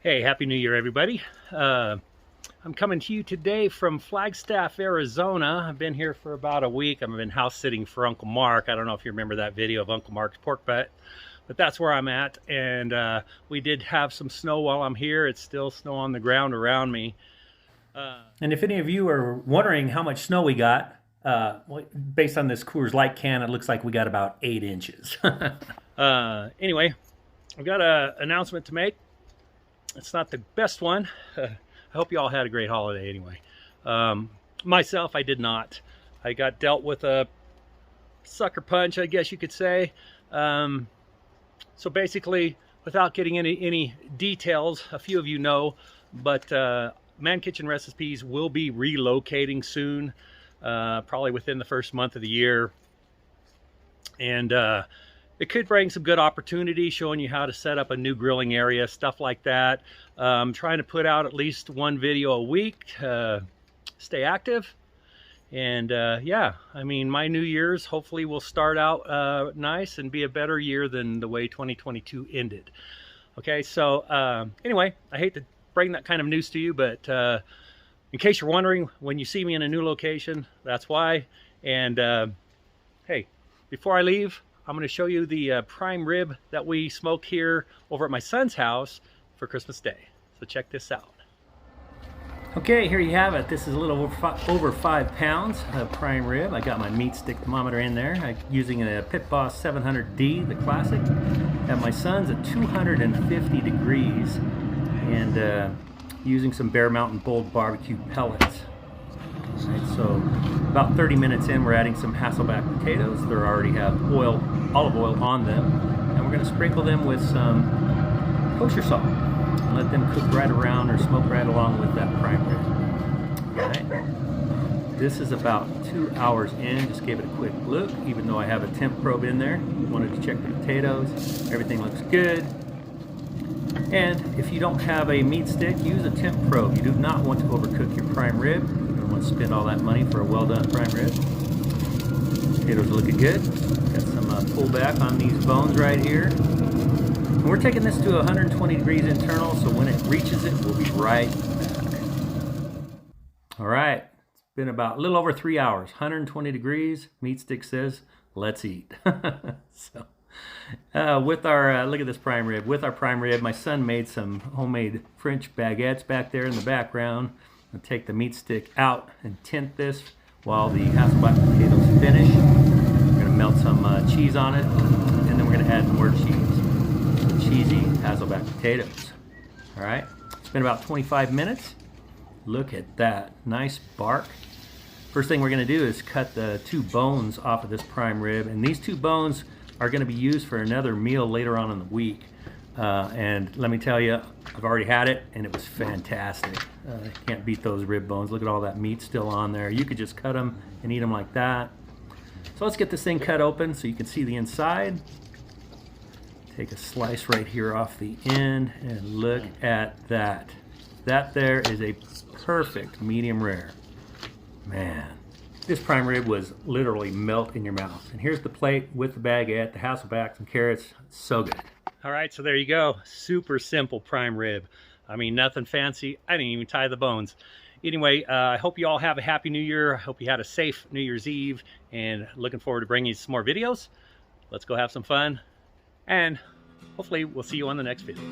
Hey, Happy New Year, everybody. I'm coming to you today from Flagstaff, Arizona. I've been here for about a week. I've been house sitting for Uncle Mark. I don't know if you remember that video of Uncle Mark's pork butt, but that's where I'm at. And we did have some snow while I'm here. It's still snow on the ground around me. And if any of you are wondering how much snow we got, based on this Coors Light can, it looks like we got about 8 inches. Anyway, I've got an announcement to make. It's not the best one. I hope you all had a great holiday anyway. Myself, I did not. I got dealt with a sucker punch, I guess you could say. So basically, without getting any details, a few of you know, but ManKitchenRecipes will be relocating soon, probably within the first month of the year. And it could bring some good opportunity, showing you how to set up a new grilling area, stuff like that. Trying to put out at least one video a week, stay active. And yeah, I mean, my New Year's hopefully will start out nice and be a better year than the way 2022 ended. Okay, so anyway, I hate to bring that kind of news to you, but in case you're wondering, when you see me in a new location, that's why. And hey, before I leave, I'm going to show you the prime rib that we smoke here over at my son's house for Christmas Day. So check this out. Okay, here you have it. This is a little over 5 pounds of prime rib. I got my meat stick thermometer in there. I'm using a Pit Boss 700D, the classic. At my son's at 250 degrees and using some Bear Mountain Bold barbecue pellets. Right, so about 30 minutes in, we're adding some Hasselback potatoes. They already have olive oil on them, and we're going to sprinkle them with some kosher salt and let them cook right around or smoke right along with that prime rib. Okay. This is about 2 hours in. Just gave it a quick look, even though I have a temp probe in there. Wanted to check the potatoes. Everything looks good. And if you don't have a meat stick, use a temp probe. You do not want to overcook your prime rib. You don't want to spend all that money for a well-done prime rib. Potatoes are looking good. Got some pullback on these bones right here. And we're taking this to 120 degrees internal, so when it reaches it, we'll be right back. All right, it's been about a little over 3 hours, 120 degrees. Meat stick says, let's eat. So. With our, look at this prime rib. With our prime rib, my son made some homemade French baguettes back there in the background. I'll take the meat stick out and tint this while the Hasselback potatoes finish. We're going to melt some cheese on it, and then we're going to add more cheese. So cheesy Hasselback potatoes. All right, it's been about 25 minutes. Look at that, nice bark. First thing we're going to do is cut the 2 bones off of this prime rib, and these 2 bones are going to be used for another meal later on in the week. And let me tell you, I've already had it and it was fantastic. Can't beat those rib bones. Look at all that meat still on there. You could just cut them and eat them like that. So let's get this thing cut open so you can see the inside. Take a slice right here off the end and look at that. That there is a perfect medium rare. Man. This prime rib was literally melt in your mouth. And here's the plate with the baguette, the Hasselback, some carrots. So good. All right, so there you go. Super simple prime rib. I mean, nothing fancy. I didn't even tie the bones. Anyway, I hope you all have a happy new year. I hope you had a safe New Year's Eve, and looking forward to bringing you some more videos. Let's go have some fun, and hopefully we'll see you on the next video.